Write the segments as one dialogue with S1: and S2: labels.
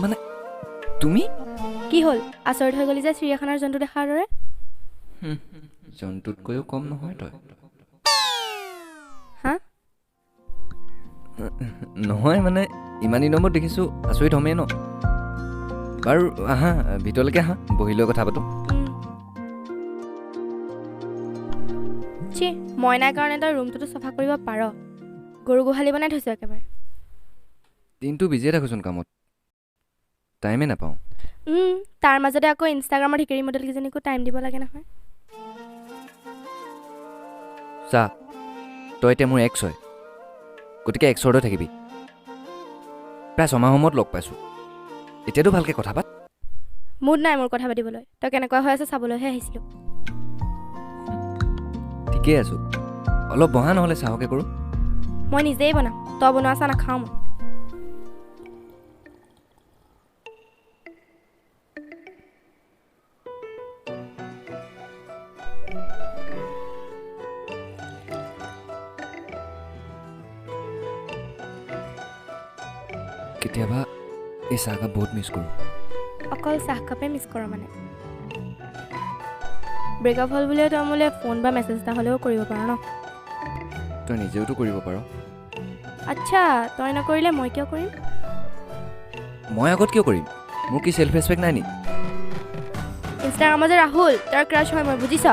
S1: মানে তুমি
S2: কি হ'ল আচৰিত হৈ গলি যে চিৰিয়াখানাৰ জন্তু দেখাৰ দৰে
S1: জন্তুতকৈও কম নহয় তই
S2: হা
S1: নহয় মানে ইমান দিনৰ মূৰত দেখিছোঁ আচৰিত হ'মেই ন বাৰু আহা ভিতৰলৈকে আহা বহি লৈ কথা পাতোঁ
S2: মই নাই কাৰণে তই ৰুমটোতো চাফা কৰিব পাৰ গৰু গোহালি বনাই থৈছোঁ একেবাৰে
S1: দিনটো বিজিয়ে থাকোঁচোন কামত টাইমে নাপাওঁ
S2: তাৰ মাজতে আকৌ ইনষ্টাগ্ৰামৰ ঠিকেৰি মডেল কেইজনীকো টাইম দিব লাগে নহয়
S1: চা তই এতিয়া মোৰ এক্স হয় গতিকে এক্সৰ দৰে থাকিবি প্ৰায় ছমাহ সময়ত লগ পাইছোঁ এতিয়াতো ভালকৈ কথা পাত
S2: মুড নাই মোৰ কথা পাতিবলৈ তই কেনেকুৱা হৈ আছে চাবলৈহে আহিছিলোঁ
S1: ঠিকেই আছোঁ অলপ বহা নহ'লে চাহকে কৰোঁ
S2: মই নিজেই বনাম তই বনোৱা চাহ নাখাওঁ মই
S1: কেতিয়াবা এই চাহকাপ বহুত মিছ কৰোঁ
S2: অকল চাহকাপে মিছ কৰ মানে ব্ৰেকআপ হ'ল বুলিও তই মোলৈ ফোন বা মেছেজ এটা হ'লেও কৰিব পাৰ ন
S1: তই নিজেওতো কৰিব পাৰ
S2: আচ্ছা তই নকৰিলে মই কিয় কৰিম
S1: মই আগত কিয় কৰিম মোৰ কি চেল্ফ ৰেচপেক্ট নাই নি
S2: ইনষ্টাগ্ৰামত যে ৰাহুল তাৰ ক্ৰাছ হয় মই বুজিছ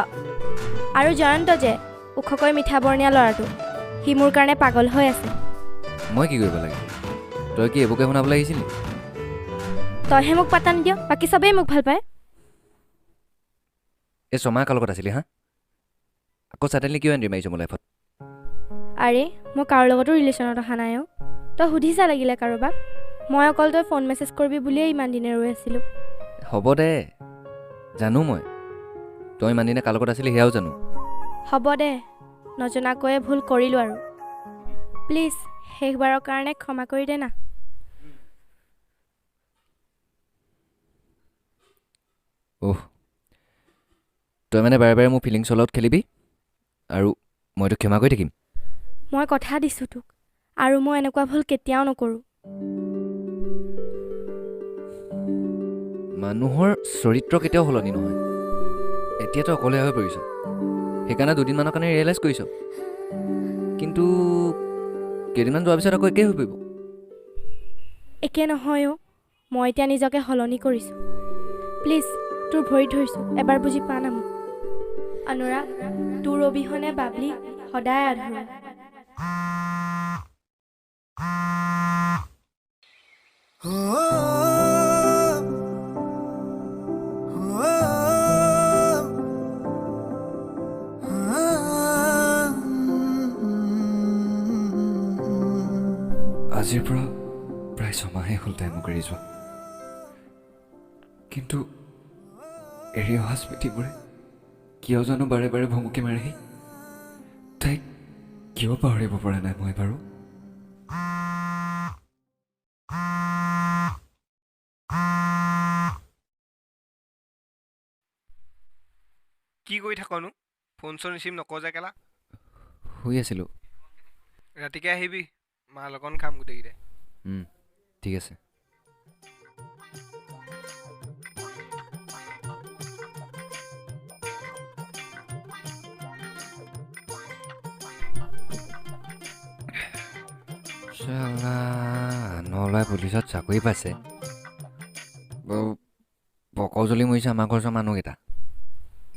S2: আৰু জয়ন্ত যে ওখকৈ মিঠা বৰ্ণীয়া ল'ৰাটো সি মোৰ কাৰণে পাগল হৈ আছে
S1: মই কি কৰিব লাগে তই কি এইবোৰকে শুনাবলৈ আহিছিলি
S2: তইহে মোক পাতা নিদিয় বাকী চবেই মোক ভাল পায়
S1: এই ছমাহ কাৰ লগত আছিলি হা আকৌ ছাডেনলি কিয় এণ্ট্ৰি মাৰিছ মোৰ লাইফত
S2: আৰে মই কাৰো লগতো ৰিলেশ্যনত অহা নাই তই সুধিছা লাগিলে কাৰোবাক মই অকল তই ফোন মেছেজ কৰিবি বুলিয়েই ইমান দিনে ৰৈ আছিলোঁ
S1: হ'ব দে জানো মই তই ইমান দিনে কাৰ লগত আছিলি সেয়াও জানো
S2: হ'ব দে নজনাকৈয়ে ভুল কৰিলোঁ আৰু প্লিজ শেষবাৰৰ কাৰণে ক্ষমা কৰি দে না
S1: অহ তই মানে বাৰে বাৰে মোৰ ফিলিংছৰ লগত খেলিবি আৰু মইতো ক্ষমা কৰি থাকিম
S2: মই কথা দিছোঁ তোক আৰু মই এনেকুৱা ভুল কেতিয়াও নকৰোঁ
S1: মানুহৰ চৰিত্ৰ কেতিয়াও সলনি নহয় এতিয়াতো অকলে হৈ পৰিছ সেইকাৰণে দুদিনমানৰ কাৰণে ৰিয়েলাইজ কৰিছ কিন্তু কেইদিনমান যোৱাৰ পিছত আকৌ একেই হৈ পৰিব
S2: একে নহয় মই এতিয়া নিজকে সলনি কৰিছোঁ প্লিজ তোৰ ভৰিত ধৰিছোঁ এবাৰ বুজি পা না মোক অনুৰাগ তোৰ অবিহনে বাবলি সদায় আধৰুৱা
S1: আজিৰ পৰা প্ৰায় ছমাহেই হ'ল তাই মোক এৰি যোৱা কিন্তু এৰি অহা স্মৃতিবোৰে কিয় জানো বাৰে বাৰে ভুমুকি মাৰেহি তাইক কিয় পাহৰিব পৰা নাই মই বাৰু
S3: কি কৰি থাকনো ফোন চোন ৰিচিভ নকৰ যে কেলা
S1: শুই আছিলোঁ
S3: ৰাতিকে আহিবি মাল অকণ খাম গোটেইকেইটাই
S1: ঠিক আছে নলয় পুলিচত চাকৰি পাইছে বকজলি মৰিছে আমাৰ ঘৰৰ মানুহকেইটা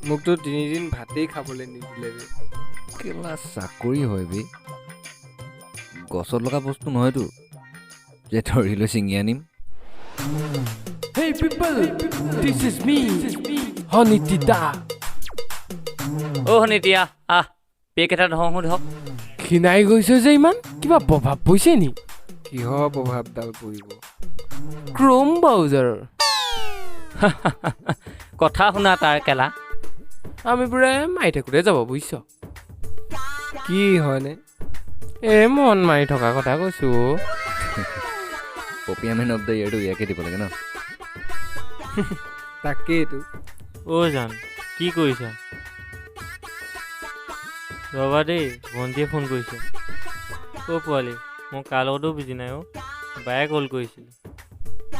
S3: মোকতো তিনিদিন ভাতেই খাবলৈ নিদিলে
S1: কেলা চাকৰি হয় বে গছত লগা বস্তু নহয়তো যে ধৰি লৈ ছিঙি আনিম
S4: Hey people, this is me, Honitita.
S5: Nitiya আহ পেক এটা ধওঁ ধক
S4: খিনাই গৈছে যে ইমান কিবা প্ৰভাৱ পৰিছে নি
S3: কিহৰ প্ৰভাৱডাল পৰিব
S4: ক্ৰোম ব্ৰাউজাৰৰ
S5: কথা শুনা তাৰ কেলা
S4: আমি বোৰে মাৰি থাকোঁতে যাব বুজিছ
S3: কি হয়নে
S4: মন মাৰি থকা কথা কৈছোঁ
S1: পপিয়ামেন অফ দ্য ইয়েৰটো ইয়াকে দিব লাগে ন
S3: তাকেইতো
S5: জান কি কৰিছা ৰবা দেই ভণ্টিয়ে ফোন কৰিছে পোৱালি মই কাৰ লগতো বুজি নাই বায়ে কল কৰিছিলে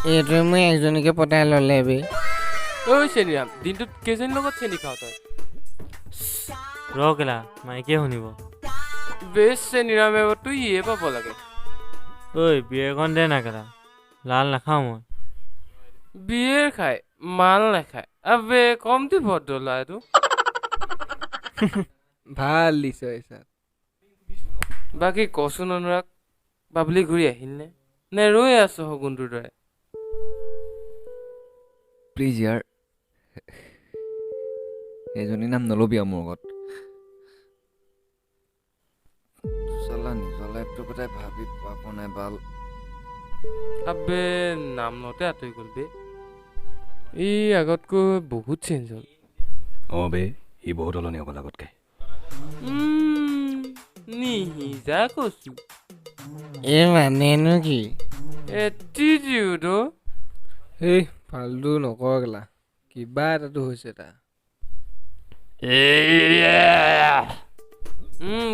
S6: এইটোৱে মই একজনীকে পতাই ল'লে বে
S4: ঐ চেনিৰাম দিনটোত কেইজনীৰ লগত চেনি খাওঁ তই
S5: ৰ কেলা মাইকে শুনিব
S4: বেছ চেনিৰাম এবাৰ তই ইয়ে পাব লাগে
S5: ঐ বিয়েৰখন দে না কেলা লাল নাখাওঁ মই
S4: বিয়েৰ খায় মাল নাখায় আবে কমটি ভদ্ৰ ল'ৰাটো
S7: ভাল দিছ এছা
S4: বাকী কচোন অনুৰাগ বাবলি ঘূৰি আহিল নে ৰৈ আছো সগুনটোৰ দৰে
S1: প্লিজ ইয়াৰ এজনীৰ নাম নল'বি আৰু মোৰ আগত চালা নিজৰ লাইফটোৰ কথাই ভাবি পাব নাই বাল
S4: আবে নাম লওঁতে আঁতৰি গ'ল বে ই আগতকৈ বহুত চেঞ্জ হ'ল
S8: অঁ বে ই বহুত সলনি হ'ল আগতকৈ
S4: নিহিজা কৈছো
S6: এই মানেনো কি
S4: এটিটিউড
S7: এই ফাল্টু নকৰ কেলা কিবা এটাতো হৈছে তাৰ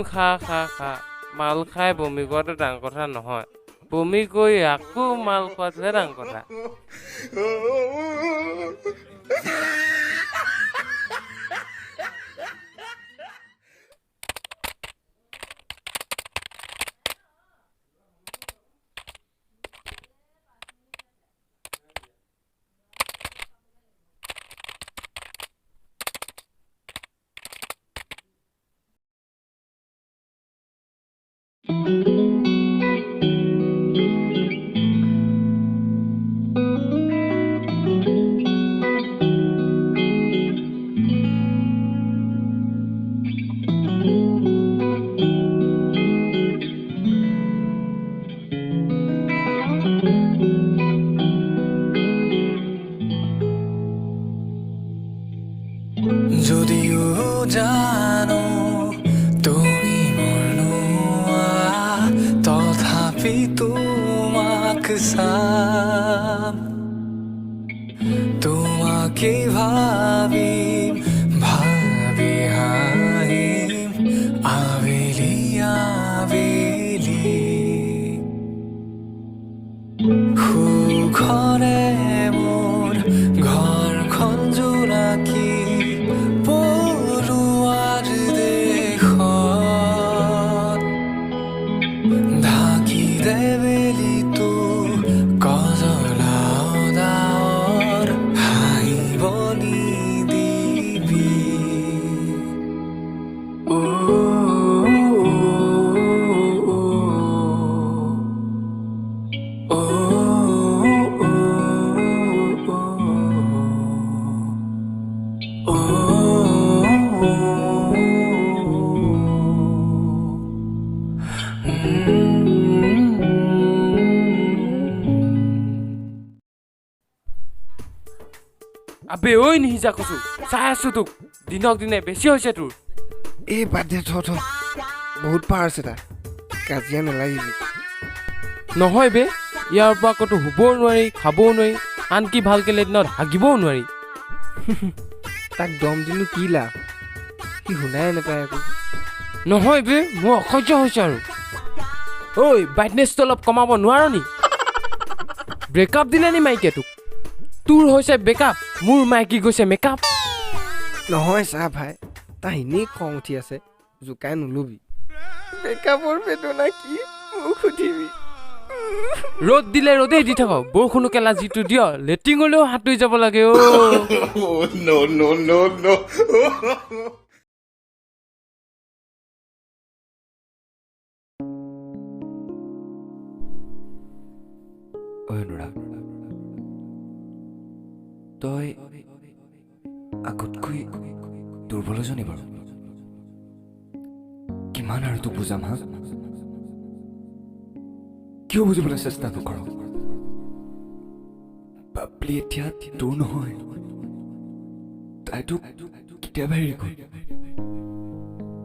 S4: খা খা খা মাল খাই বমি কৰাটো ডাঙৰ কথা নহয় বমি কৰি আকৌ মাল খোৱাটোহে ডাঙৰ কথা
S9: যদিও জানো তুমি মোৰ নোৱা তথাপি তোমাক চাম তোমাকে ভাবিম ভাবি হাঁহিম আবেলি আবেলি সুখৰে মোৰ ঘৰখন জোনাকী পৰুৱাৰ দেশত ঢাকি দে বেলিটো কজলাও ডাৱৰ হাঁহিব নিদিবি
S4: আবে ঐ নিহিজা কৈছো চাই আছো তোক দিনক দিনে বেছি হৈছে তোৰ
S7: এই বাদ দে থ বহুত পাৰ আছে তাৰ কাজিয়া নালাগিবি
S4: নহয় বে ইয়াৰ পৰা ক'তো শুবও নোৱাৰি খাবও নোৱাৰি আনকি ভালকে লেট্ৰিনত হাগিবও নোৱাৰি
S7: তাক দম দিনো কি লাভ সি শুনাই নাপায় একো
S4: নহয় বে মোৰ অসহ্য হৈছে আৰু ঐ ব্ৰাইটনেছটো অলপ কমাব নোৱাৰ নি ব্ৰেকআপ দিলে নি মাইকে তোক তোৰ হৈছে বেকআপ মোৰ মাইকী গৈছে মেকআপ
S7: নহয় চা ভাই তাৰ এনেই খং উঠি আছে জোকাই নলবি বেকআপৰ বেদনা কি মোক সুধিবি
S4: ৰ'দ দিলে ৰ'দেই দি থাক বৰষুণো কেলা যিটো দিয় লেট্ৰিঙলৈও সাঁতুৰি যাব লাগে অ'
S1: অনুৰাগ তই আগতকৈ দুৰ্বল হৈছনি বাৰু কিমান আৰু তোক বুজাম হা কিয় বুজিবলৈ চেষ্টা নকৰ বাবলি এতিয়া তোৰ নহয় তাই তোক কেতিয়াবা হেৰি গ'ল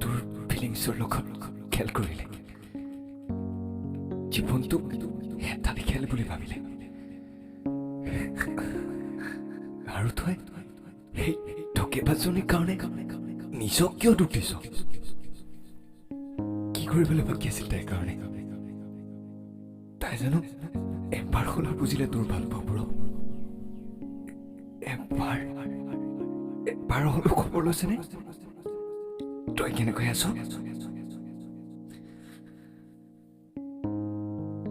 S1: তোৰ ফিলিংছৰ লগত খেল কৰিলে জীৱনটোক হেতালি খেল বুলি ভাবিলে আৰু তই সেই ঠকেবাজনীৰ কাৰণে নিজক কিয় দুখ দিছ কি কৰিবলৈ বাকী আছিল তাইৰ কাৰণে তাই জানো
S8: এবাৰ হ'লেও বুজিলে তোৰ ভাল পাওঁ বুঢ় এবাৰ হ'লেও খবৰ লৈছেনে তই কেনেকৈ আছ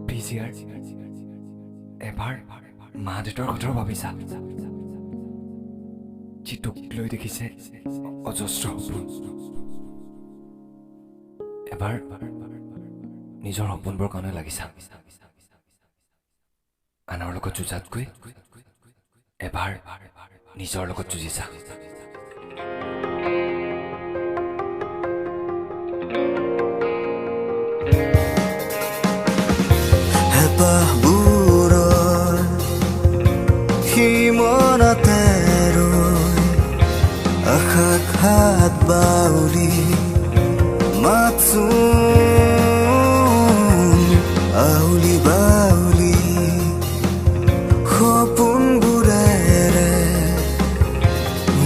S8: পিজিয়াৰ এবাৰ মা দেউতাৰ কথাও ভাবিছা যি তোক লৈ দেখিছে অজস্ৰ সপোন এবাৰ নিজৰ সপোনবোৰৰ কাৰণে লাগিছা আনৰ লগত যুঁজাতকৈ এবাৰ নিজৰ লগত যুঁজিছা
S9: হেঁপাহ বোৰৰ সীমনতে ৰৈ আশাক হাত বাউলি মাতচোন আউলি বাউলি সপোনবোৰেৰে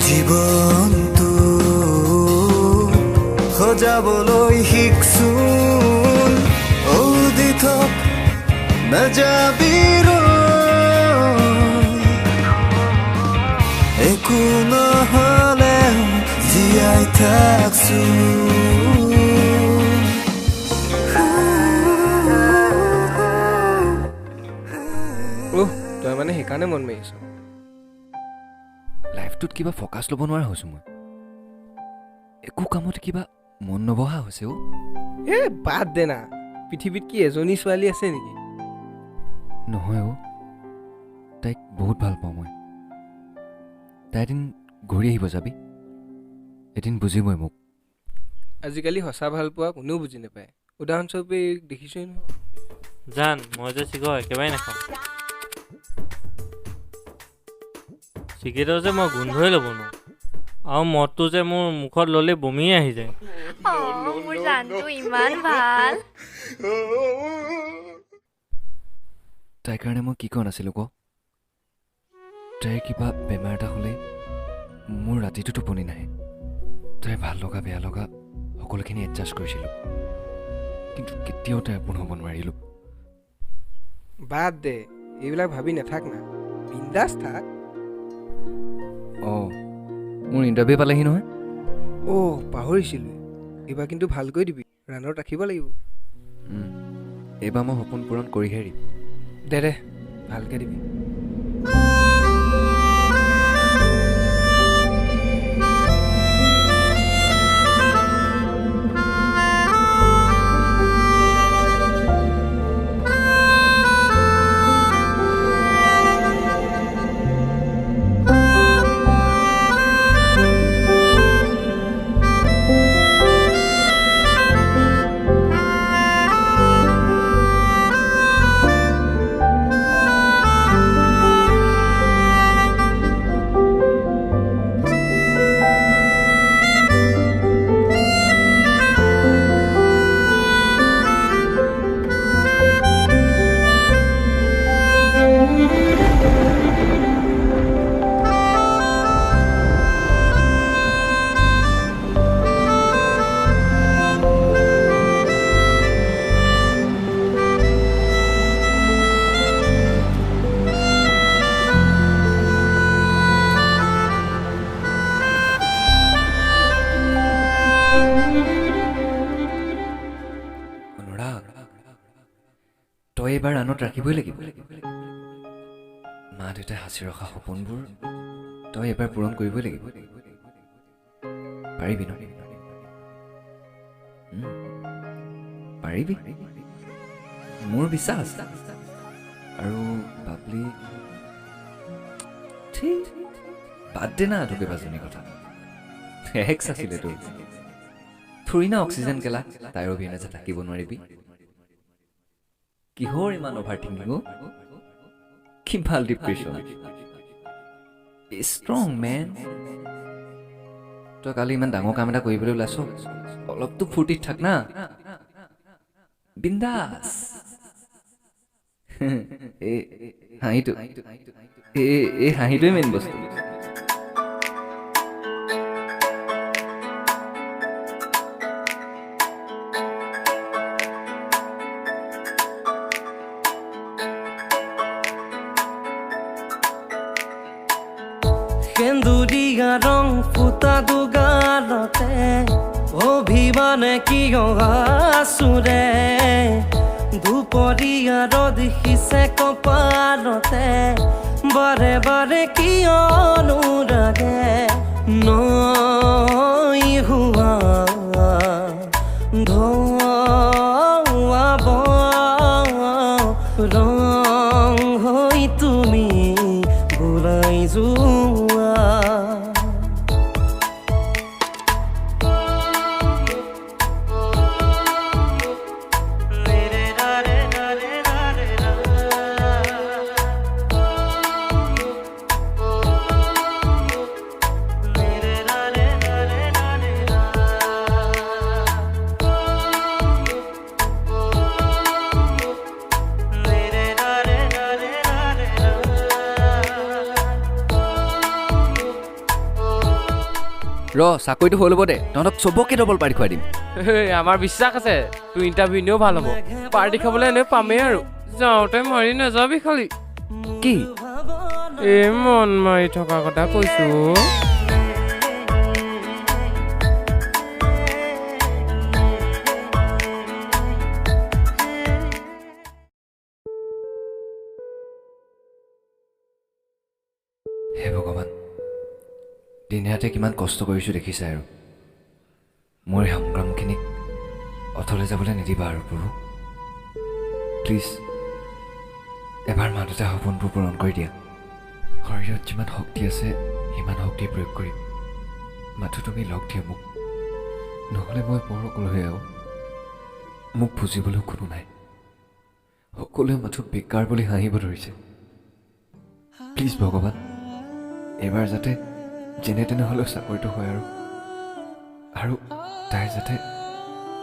S9: জীৱনটো সজাবলৈ শিকচোন দি থক নাযাবি একো নহ'লেও জীয়াই থাকচোন
S7: তই মানে সেইকাৰণে মন মাৰিছ
S1: লাইফটোত কিবা ফ'কাছ ল'ব নোৱাৰা হৈছোঁ মই একো কামত কিবা মন নবহা হৈছে অ'
S7: বাদ দে না পৃথিৱীত কি এজনী ছোৱালী আছে নেকি
S1: নহয় অ' তাইক বহুত ভাল পাওঁ মই তাই এদিন ঘূৰি আহিব যাবি এদিন বুজিবই মোক
S7: আজিকালি সঁচা ভাল পোৱা কোনেও বুজি নাপায় উদাহৰণস্বৰূপে দেখিছোৱেই নহয়
S5: জান মই যে চিগাৰেট একেবাৰে নাখাওঁ চিগাৰেটৰ যে মই গোন্ধই ল'ব নোৱাৰোঁ আৰু মদটো যে মোৰ মুখত ল'লে বমিয়ে আহি যায়
S2: মোৰ জানটো ইমান ভাল
S1: তাইৰ কাৰণে মই কি কৰা নাছিলোঁ ক তাইৰ কিবা বেমাৰ এটা হ'লে মোৰ ৰাতিটো টোপনি নাহে তাইৰ ভাল লগা বেয়া লগা সকলোখিনি এডজাষ্ট কৰিছিলোঁ কিন্তু কেতিয়াও তাই আপোন হ'ব নোৱাৰিলোঁ
S7: বাদ দে এইবিলাক ভাবি নাথাক না বিন্দাছ থাক
S1: অঁ মোৰ ইণ্টাৰভিউ পালেহি নহয়
S7: পাহৰিছিলোঁ এইবাৰ কিন্তু ভালকৈ দিবি ৰাণত ৰাখিব লাগিব
S1: এইবাৰ মই সপোন পূৰণ কৰিহে এৰিম
S7: দে ভালকৈ দিবি
S1: তই এইবাৰ ৰাণত ৰাখিবই লাগিব মা দেউতাই সাঁচি ৰখা সপোনবোৰ তই এবাৰ পূৰণ কৰিবই লাগিব পাৰিবি ন পাৰিবি মোৰ বিশ্বাস আৰু বাবলি ঠিক বাদ দে না তোকে বাজনী কথা এক্স আছিলে তোৰ থুৰি না অক্সিজেন কেলা তাইৰ অবিহনে যে থাকিব নোৱাৰিবি কিহৰ ইমান অভাৰ থিংকিং কি ভাল ডিপ্ৰেশ্যন ষ্ট্ৰং মেন তই কালি ইমান ডাঙৰ কাম এটা কৰিবলৈ ওলাইছ অলপতো ফূৰ্তিত থাক না বিন্দাস হাঁহিটো এই হাঁহিটোৱে মেইন বস্তু
S9: সেন্দুৰীয়া ৰং ফুটা দুগালতে অভিমানে কিয় আছোৰে দুপৰীয়া ৰদ সিঁচে কপালতে বাৰে বাৰে কিয় অনুৰাগে নৈ হোৱা ধোৱাব ৰং হৈ তুমি বুলাই যোৱা
S1: ৰ চাকৰিটো হৈ ল'ব দে তহঁতক চবকে ডবল পাৰ্টি খুৱাই দিম
S4: আমাৰ বিশ্বাস আছে তোৰ ইণ্টাৰভিউ এনেও ভাল হ'ব পাৰ্টি খাবলৈ এনেও পামেই আৰু যাওঁতে মাৰি নাযাবি খালি
S1: কি
S4: এই মন মাৰি থকা কথা কৈছো
S1: হে ভগৱান দিনে ৰাতে কিমান কষ্ট কৰিছোঁ দেখিছা আৰু মোৰ এই সংগ্ৰামখিনিক অথলে যাবলৈ নিদিবা আৰু প্ৰভু প্লিজ এবাৰ মা দেউতাৰ সপোনবোৰ পূৰণ কৰি দিয়া শৰীৰত যিমান শক্তি আছে সিমান শক্তি প্ৰয়োগ কৰিম মাথো তুমি লগ দিয়া মোক নহ'লে মই বৰ অকল হৈ আহোঁ মোক বুজিবলৈও কোনো নাই সকলোৱে মাথো বেকাৰ বুলি হাঁহিব ধৰিছে প্লিজ ভগৱান এইবাৰ যাতে যেনে তেনে হ'লেও চাকৰিটো হয় আৰু তাই যাতে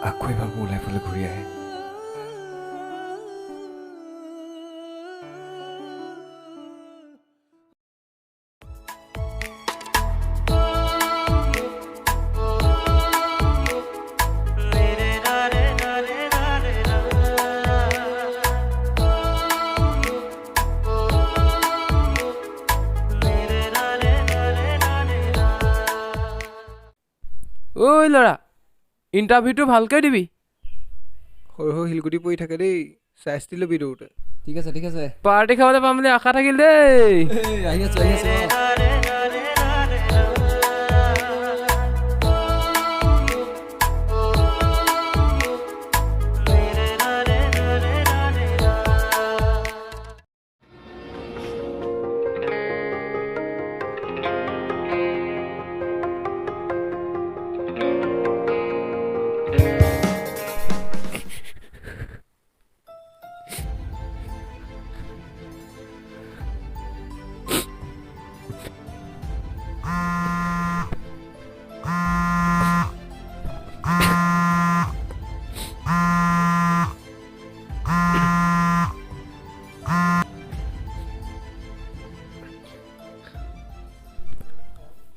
S1: আকৌ এবাৰ মোৰ লাইফলৈ ঘূৰি আহে
S4: ঐ ল'ৰা ইণ্টাৰভিউটো ভালকৈ দিবি
S7: সৰু সৰু শিলগুটি পৰি থাকে দেই চাই চিতি ল'বি দৌৰোতে
S1: ঠিক আছে
S4: পাৰ্টি খাবলৈ পাম বুলি আশা থাকিল দেই
S1: আহি আছো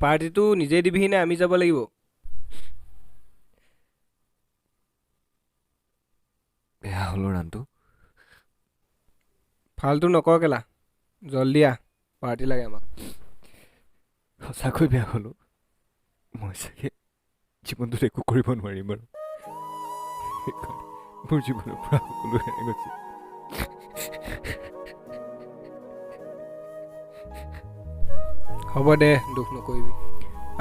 S7: পাৰ্টিটো নিজে দিবিহি নে আমি যাব লাগিব
S1: বেয়া হ'লো ৰানটো
S7: ফাল্টু নকৰ কেলা জল্দি আহ পাৰ্টি লাগে আমাক
S1: সঁচাকৈ বেয়া হ'লো মই চাগে জীৱনটোত একো কৰিব নোৱাৰিম বাৰু মোৰ জীৱনৰ পৰা সকলো হেৰাই গৈছে
S7: হ'ব দে দুখ নকৰিবি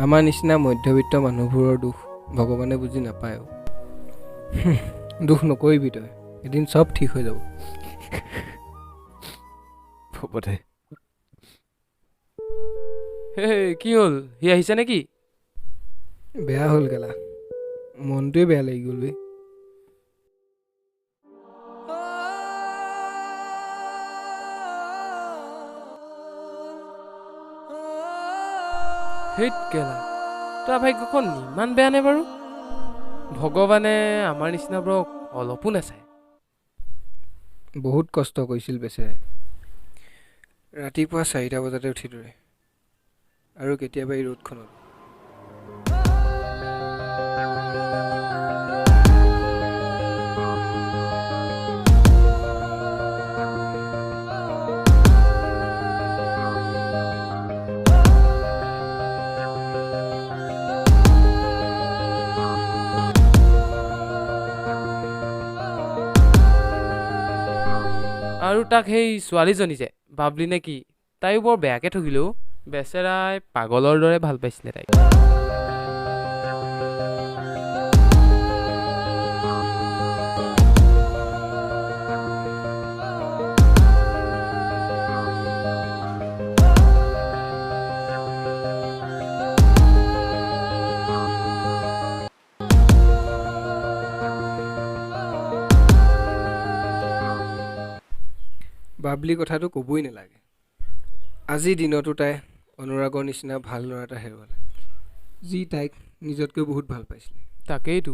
S7: আমাৰ নিচিনা মধ্যবিত্ত মানুহবোৰৰ দুখ ভগৱানে বুজি নাপায় দুখ নকৰিবি তই এদিন চব ঠিক হৈ যাব
S1: হ'ব দে
S4: হে কি হ'ল সি আহিছে নেকি
S7: বেয়া হ'ল গেলা মনটোৱে বেয়া লাগি গ'ল বে
S4: হেইত কেলা তাৰ ভাগ্যখন ইমান বেয়া নে বাৰু ভগৱানে আমাৰ নিচিনাবোৰক অলপো নাচায়
S7: বহুত কষ্ট কৰিছিল বেচেৰাই ৰাতিপুৱা 4টা বজাতে উঠি দৌৰে আৰু কেতিয়াবা এই ৰ'দখনত
S4: আৰু তাক সেই ছোৱালীজনী যে বাবলি নে কি তাইও বৰ বেয়াকৈ ঠগিলেও বেচেৰাই পাগলৰ দৰে ভাল পাইছিলে তাইক
S7: বাবলি কথাটো ক'বই নালাগে আজিৰ দিনতো তাই অনুৰাগৰ নিচিনা ভাল ল'ৰা এটা হেৰুৱালে যি তাইক নিজতকৈ বহুত ভাল পাইছিলে
S4: তাকেইতো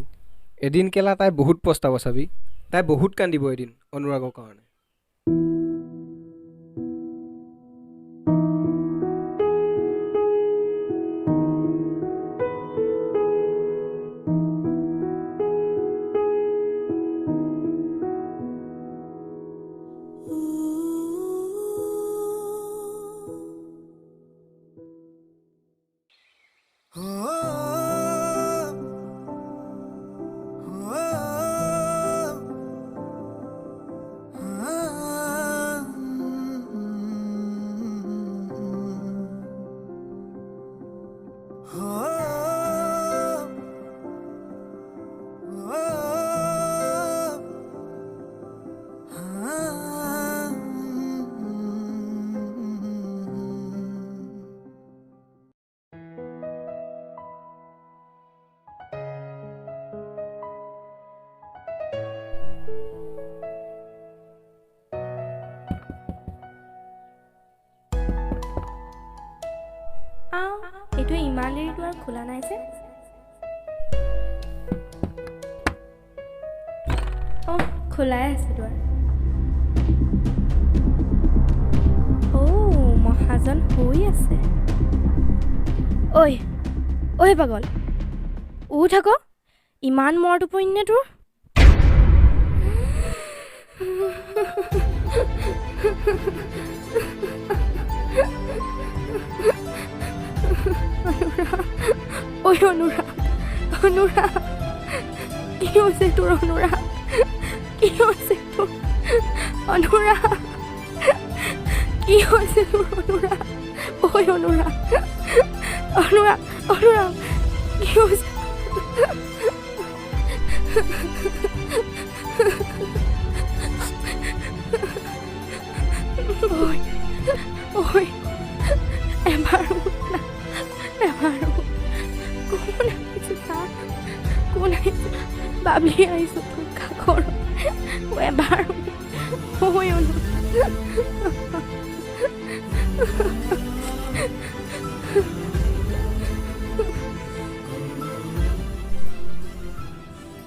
S7: এদিন কেলা তাই বহুত পস্তাব চাবি তাই বহুত কান্দিব এদিন অনুৰাগৰ কাৰণে
S2: এইটো ইমান দেৰি দুৱাৰ খোলা নাই যে খোলাই আছে দুৱাৰ মহাজন শুই আছে ঐ পাগল উঠ আকৌ ইমান মৰ টোপনি নে তোৰ অনুৰাগ কি হৈছে তোৰ অনুৰাগ কি হৈছে তোৰ অনুৰাগ কি হৈছে তোৰ অনুৰাগ অনুৰাগ কি হৈছে এবাৰ কোন আহিছে বাবলি আহিছো তোৰ কাষৰ এবাৰ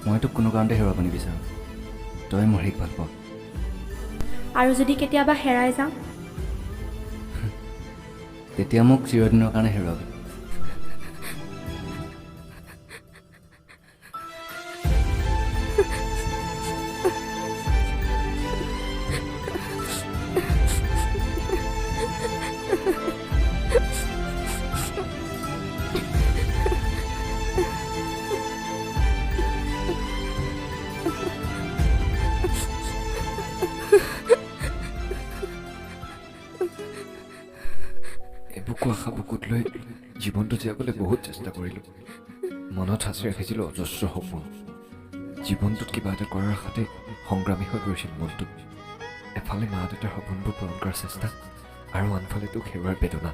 S8: মই তোক কোনো কাৰণতে হেৰুৱাব নিবিচাৰোঁ তই মোৰ হেৰিক ভাল পাৱ
S2: আৰু যদি কেতিয়াবা হেৰাই যাওঁ
S8: তেতিয়া মোক চিৰদিনৰ কাৰণে হেৰুৱাবি আশা বুকুত লৈ জীৱনটো জীয়াবলৈ বহুত চেষ্টা কৰিলোঁ মনত সাঁচি ৰাখিছিলোঁ অজস্ৰ সপোন জীৱনটোত কিবা এটা কৰাৰ আশাতে সংগ্ৰামী হৈ পৰিছিল মনটো এফালে মা দেউতাৰ সপোনবোৰ পূৰণ কৰাৰ চেষ্টা আৰু আনফালে তোক হেৰুৱাৰ বেদনা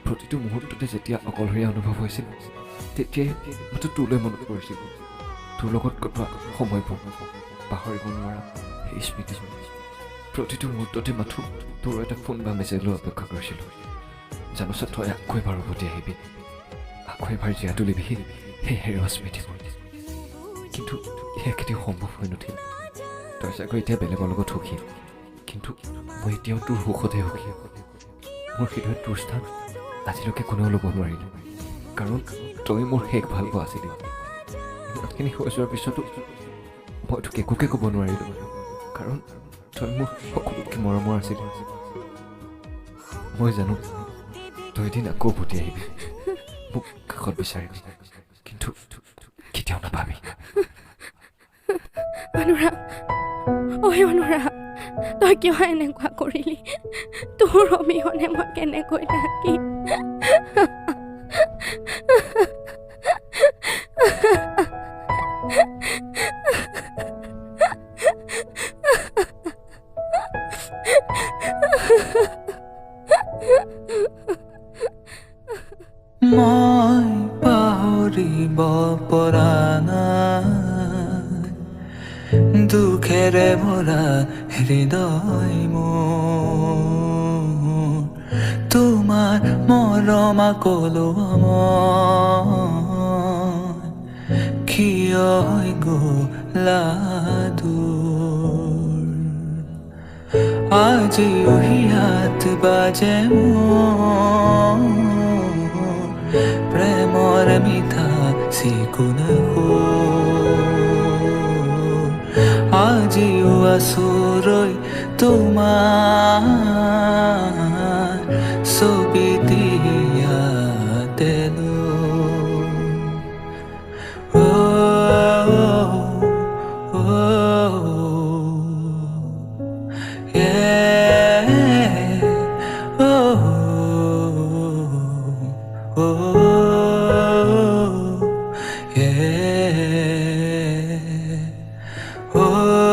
S8: প্ৰতিটো মুহূৰ্ততে যেতিয়া অকলশৰীয়া অনুভৱ হৈছিল তেতিয়াই মাত্ৰ তোলৈ মনত পৰিছিল তোৰ লগত কটোৱা সময়বোৰ পাহৰিব নোৱাৰা সেই স্মৃতি প্ৰতিটো মুহূৰ্ততে মাথো তোৰ এটা ফোন বা মেছেজলৈ অপেক্ষা কৰিছিলোঁ জানোচা তই আকৌ এবাৰ উভতি আহিবি আকৌ এবাৰ জীয়া তুলিবি সেই হেৰুৱা স্মৃতিবোৰ কিন্তু সেয়া কেতিয়াও সম্ভৱ হৈ নুঠিল তই চাগৈ এতিয়া বেলেগৰ লগত সুখী কিন্তু মই এতিয়াও তোৰ সুখতে সুখী মোৰ হৃদয়ত তোৰ স্থান আজিলৈকে কোনেও ল'ব নোৱাৰিলোঁ কাৰণ তই মোৰ শেষ ভাল পোৱা আছিলি ইমানখিনি হৈ যোৱাৰ পিছতো মই তোক একোকে ক'ব নোৱাৰিলোঁ কাৰণ তই মোৰ সকলোতকৈ মৰমৰ আছিলি মই জানো তই এদিন আকৌ উভতি আহিবি মোক কাষত বিচাৰিবি কিন্তু কেতিয়াও নাপাবি
S2: অনুৰাগ তই কিয় এনেকুৱা কৰিলি তোৰ অবিহনে মই কেনেকৈ থাকিম
S10: মই পাহৰিব পৰা নাই দুখেৰে ভৰা হৃদয় মোৰ তোমাৰ মৰম কলো কিয় গলা দূৰ আজিও হিয়াত বাজে মোৰ প্ৰেমৰ মিঠা চিকুণ আজিও আছো ৰৈ তোমাৰ ছবি দিয়াতে oh